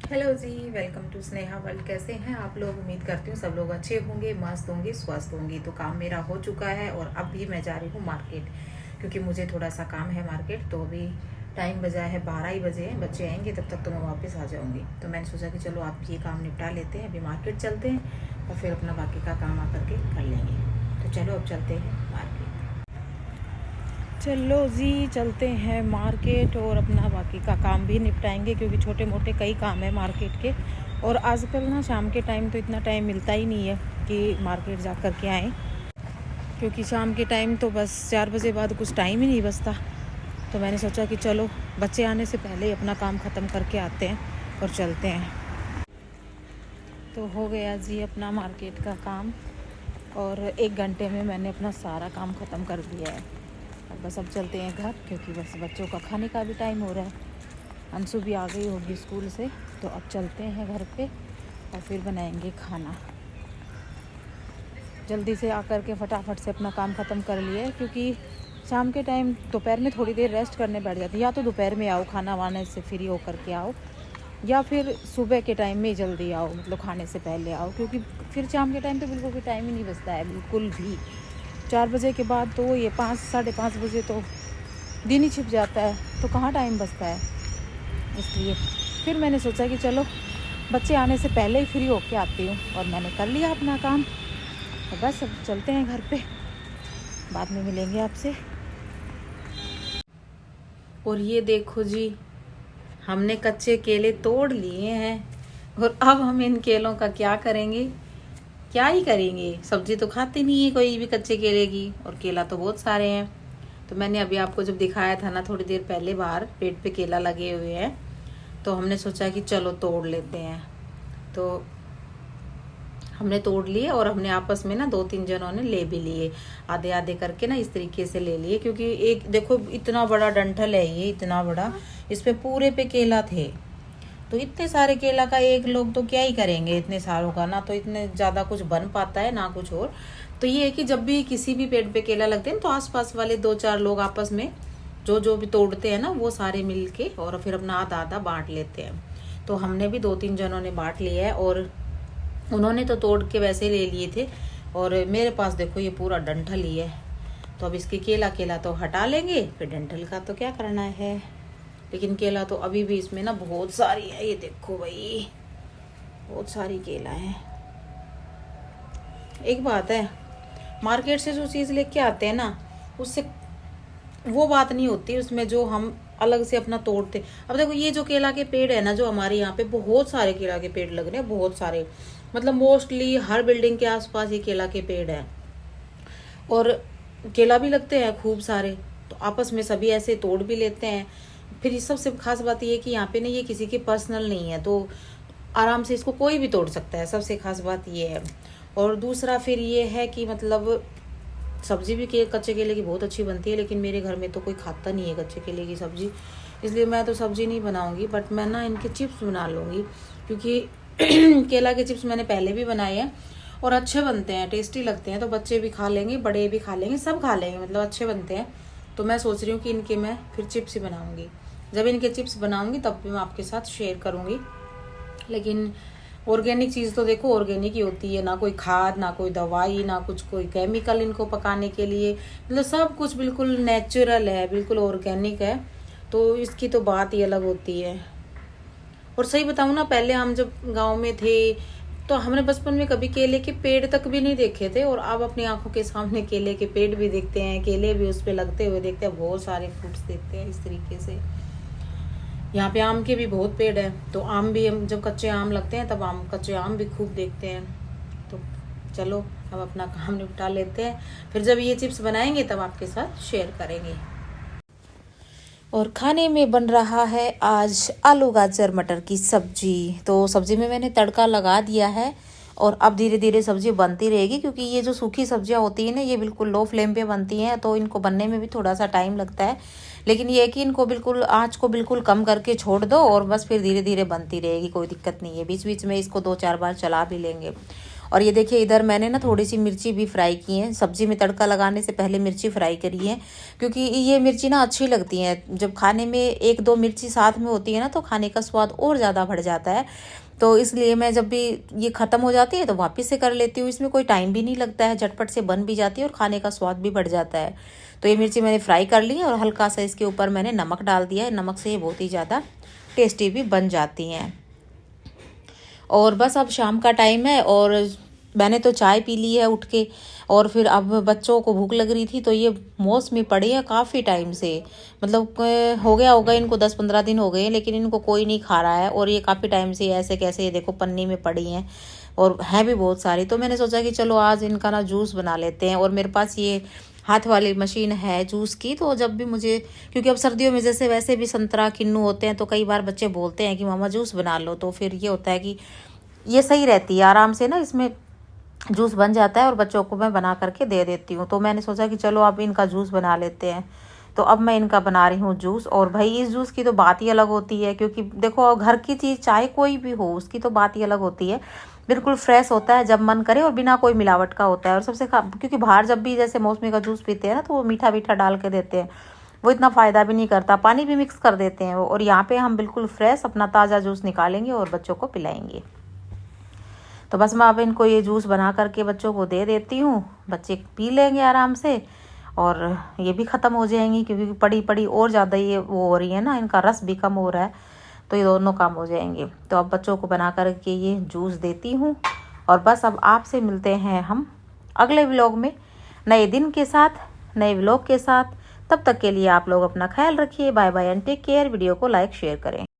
Hello जी, welcome to Sneha world. कैसे हैं आप लोग? उम्मीद करती हूँ सब लोग अच्छे होंगे, मस्त होंगे, स्वस्थ होंगे। तो काम मेरा हो चुका है और अब भी मैं जा रही हूँ मार्केट, क्योंकि मुझे थोड़ा सा काम है मार्केट। तो अभी टाइम बजा है 12 ही बजे हैं, बच्चे आएंगे तब तक तो मैं वापस आ जाऊँगी। तो मैंने सोचा कि चलो आप ये काम निपटा लेते हैं, अभी मार्केट चलते हैं और फिर अपना बाकी का काम आकर के कर लेंगे। तो चलो अब चलते हैं मार्केट। चलो जी, चलते हैं मार्केट और अपना बाकी का काम भी निपटाएंगे, क्योंकि छोटे मोटे कई काम है मार्केट के। और आजकल ना शाम के टाइम तो इतना टाइम मिलता ही नहीं है कि मार्केट जा कर के आएँ, क्योंकि शाम के टाइम तो बस 4 बजे बाद कुछ टाइम ही नहीं बचता। तो मैंने सोचा कि चलो बच्चे आने से पहले ही अपना काम ख़त्म करके आते हैं और चलते हैं। तो हो गया जी अपना मार्केट का काम, और 1 घंटे में मैंने अपना सारा काम ख़त्म कर दिया है। बस अब चलते हैं घर, क्योंकि बस बच्चों का खाने का भी टाइम हो रहा है। अंशु भी आ गई होगी स्कूल से, तो अब चलते हैं घर पे और फिर बनाएंगे खाना। जल्दी से आकर के फटाफट से अपना काम ख़त्म कर लिए, क्योंकि शाम के टाइम दोपहर में थोड़ी देर रेस्ट करने बैठ जाती है। या तो दोपहर में आओ, खाना वाने से फ्री होकर के आओ, या फिर सुबह के टाइम में जल्दी आओ, मतलब खाने से पहले आओ, क्योंकि फिर शाम के टाइम तो बिल्कुल भी टाइम ही नहीं बचता है, बिल्कुल भी। 4 बजे के बाद तो ये 5 साढ़े 5 बजे तो दिन ही छिप जाता है, तो कहाँ टाइम बचता है। इसलिए फिर मैंने सोचा कि चलो बच्चे आने से पहले ही फ्री होके आती हूँ, और मैंने कर लिया अपना काम। तो बस अब चलते हैं घर पे, बाद में मिलेंगे आपसे। और ये देखो जी, हमने कच्चे केले तोड़ लिए हैं, और अब हम इन केलों का क्या करेंगे? क्या ही करेंगे, सब्जी तो खाती नहीं है कोई भी कच्चे केले की, और केला तो बहुत सारे हैं। तो मैंने अभी आपको जब दिखाया था ना थोड़ी देर पहले, बाहर पेड़ पे केला लगे हुए हैं, तो हमने सोचा कि चलो तोड़ लेते हैं। तो हमने तोड़ लिए, और हमने आपस में ना 2-3 जनों ने ले भी लिए, आधे आधे करके ना इस तरीके से ले लिए। क्योंकि एक देखो इतना बड़ा डंठल है ये, इतना बड़ा, इसमें पूरे पे केला थे। तो इतने सारे केला का एक लोग तो क्या ही करेंगे इतने सारों का, ना तो इतने ज़्यादा कुछ बन पाता है ना कुछ और। तो ये है कि जब भी किसी भी पेड़ पे केला लगते हैं तो आसपास वाले 2-4 लोग आपस में जो जो भी तोड़ते हैं ना, वो सारे मिल के और फिर अपना आधा आधा बांट लेते हैं। तो हमने भी 2-3 जनों ने बांट लिया है, और उन्होंने तो तोड़ के वैसे ले लिए थे। और मेरे पास देखो ये पूरा डंठल ही है, तो अब इसकी केला केला तो हटा लेंगे, फिर डंठल का तो क्या करना है। लेकिन केला तो अभी भी इसमें ना बहुत सारी है, ये देखो भाई, बहुत सारी केला है। एक बात है, मार्केट से जो चीज़ लेके आते हैं ना, उससे वो बात नहीं होती उसमें जो हम अलग से अपना तोड़ते। अब देखो ये जो केला के पेड़ है ना, जो हमारे यहाँ पे बहुत सारे केला के पेड़ लग रहे हैं, बहुत सारे, मतलब मोस्टली हर बिल्डिंग के आसपास ये केला के पेड़ है, और केला भी लगते हैं खूब सारे। तो आपस में सभी ऐसे तोड़ भी लेते हैं। फिर इस सबसे खास बात ये है कि यहाँ पे ना ये किसी की पर्सनल नहीं है, तो आराम से इसको कोई भी तोड़ सकता है, सबसे खास बात ये है। और दूसरा फिर ये है कि मतलब सब्जी भी कच्चे केले की बहुत अच्छी बनती है, लेकिन मेरे घर में तो कोई खाता नहीं है कच्चे केले की सब्जी, इसलिए मैं तो सब्जी नहीं बनाऊंगी। बट मैं ना इनके चिप्स बना लूँगी, क्योंकि केला के चिप्स मैंने पहले भी बनाए हैं और अच्छे बनते हैं, टेस्टी लगते हैं। तो बच्चे भी खा लेंगे, बड़े भी खा लेंगे, सब खा लेंगे, मतलब अच्छे बनते हैं। तो मैं सोच रही हूँ कि इनके मैं फिर चिप्स ही बनाऊँगी। जब इनके चिप्स बनाऊँगी तब भी मैं आपके साथ शेयर करूँगी। लेकिन ऑर्गेनिक चीज़ तो देखो ऑर्गेनिक ही होती है, ना कोई खाद, ना कोई दवाई, ना कुछ कोई केमिकल इनको पकाने के लिए, मतलब सब कुछ बिल्कुल नेचुरल है, बिल्कुल ऑर्गेनिक है। तो इसकी तो बात ही अलग होती है। और सही बताऊँ ना, पहले हम जब गांव में थे तो हमने बचपन में कभी केले के पेड़ तक भी नहीं देखे थे, और अब अपनी आंखों के सामने केले के पेड़ भी देखते हैं, केले भी उस पर लगते हुए देखते हैं, बहुत सारे फ्रूट्स देखते हैं इस तरीके से। यहाँ पे आम के भी बहुत पेड़ है, तो आम भी हम जब कच्चे आम लगते हैं तब कच्चे आम भी खूब देखते हैं। तो चलो अब अपना काम निपटा लेते हैं, फिर जब ये चिप्स बनाएंगे तब आपके साथ शेयर करेंगे। और खाने में बन रहा है आज आलू गाजर मटर की सब्जी। तो सब्जी में मैंने तड़का लगा दिया है, और अब धीरे धीरे सब्जी बनती रहेगी, क्योंकि ये जो सूखी सब्जियां होती हैं ना, ये बिल्कुल लो फ्लेम पे बनती हैं, तो इनको बनने में भी थोड़ा सा टाइम लगता है। लेकिन ये है कि इनको बिल्कुल आँच को बिल्कुल कम करके छोड़ दो, और बस फिर धीरे धीरे बनती रहेगी, कोई दिक्कत नहीं है। बीच बीच में इसको 2-4 बार चला भी लेंगे। और ये देखिए इधर मैंने ना थोड़ी सी मिर्ची भी फ्राई की है, सब्जी में तड़का लगाने से पहले मिर्ची फ्राई करी है, क्योंकि ये मिर्ची ना अच्छी लगती है। जब खाने में 1-2 मिर्ची साथ में होती है ना तो खाने का स्वाद और ज़्यादा बढ़ जाता है। तो इसलिए मैं जब भी ये ख़त्म हो जाती है तो वापस से कर लेती हूँ। इसमें कोई टाइम भी नहीं लगता है, झटपट से बन भी जाती है और खाने का स्वाद भी बढ़ जाता है। तो ये मिर्ची मैंने फ्राई कर ली है और हल्का सा इसके ऊपर मैंने नमक डाल दिया है। नमक से ये बहुत ही ज़्यादा टेस्टी भी बन जाती हैं। और बस अब शाम का टाइम है और मैंने तो चाय पी ली है उठ के, और फिर अब बच्चों को भूख लग रही थी तो ये मौसमी पड़ी है काफ़ी टाइम से, मतलब हो गया होगा इनको 10-15 दिन हो गए हैं, लेकिन इनको कोई नहीं खा रहा है। और ये काफ़ी टाइम से ऐसे कैसे ये देखो पन्नी में पड़ी हैं और हैं भी बहुत सारी। तो मैंने सोचा कि चलो आज इनका ना जूस बना लेते हैं। और मेरे पास ये हाथ वाली मशीन है जूस की, तो जब भी मुझे, क्योंकि अब सर्दियों में जैसे वैसे भी संतरा किन्नू होते हैं तो कई बार बच्चे बोलते हैं कि मामा जूस बना लो, तो फिर ये होता है कि ये सही रहती है, आराम से ना इसमें जूस बन जाता है और बच्चों को मैं बना करके दे देती हूँ। तो मैंने सोचा कि चलो अब इनका जूस बना लेते हैं। तो अब मैं इनका बना रही हूँ जूस। और भाई इस जूस की तो बात ही अलग होती है, क्योंकि देखो घर की चीज़ चाहे कोई भी हो उसकी तो बात ही अलग होती है। बिल्कुल फ्रेश होता है जब मन करे और बिना कोई मिलावट का होता है। और सबसे क्योंकि बाहर जब भी जैसे मौसमी का जूस पीते हैं ना तो वो मीठा मीठा डाल के देते हैं, वो इतना फ़ायदा भी नहीं करता, पानी भी मिक्स कर देते हैं वो। और यहाँ पे हम बिल्कुल फ्रेश अपना ताज़ा जूस निकालेंगे और बच्चों को पिलाएंगे। तो बस मैं अब इनको ये जूस बना करके बच्चों को दे देती हूँ, बच्चे पी लेंगे आराम से और ये भी ख़त्म हो जाएंगी, क्योंकि पड़ी पड़ी और ज़्यादा ये वो हो रही है ना, इनका रस भी कम हो रहा है, तो ये दोनों काम हो जाएंगे। तो अब बच्चों को बना करके ये जूस देती हूँ। और बस अब आपसे मिलते हैं हम अगले व्लॉग में नए दिन के साथ, नए व्लॉग के साथ। तब तक के लिए आप लोग अपना ख्याल रखिए। Bye bye and take care. Video को लाइक शेयर करें।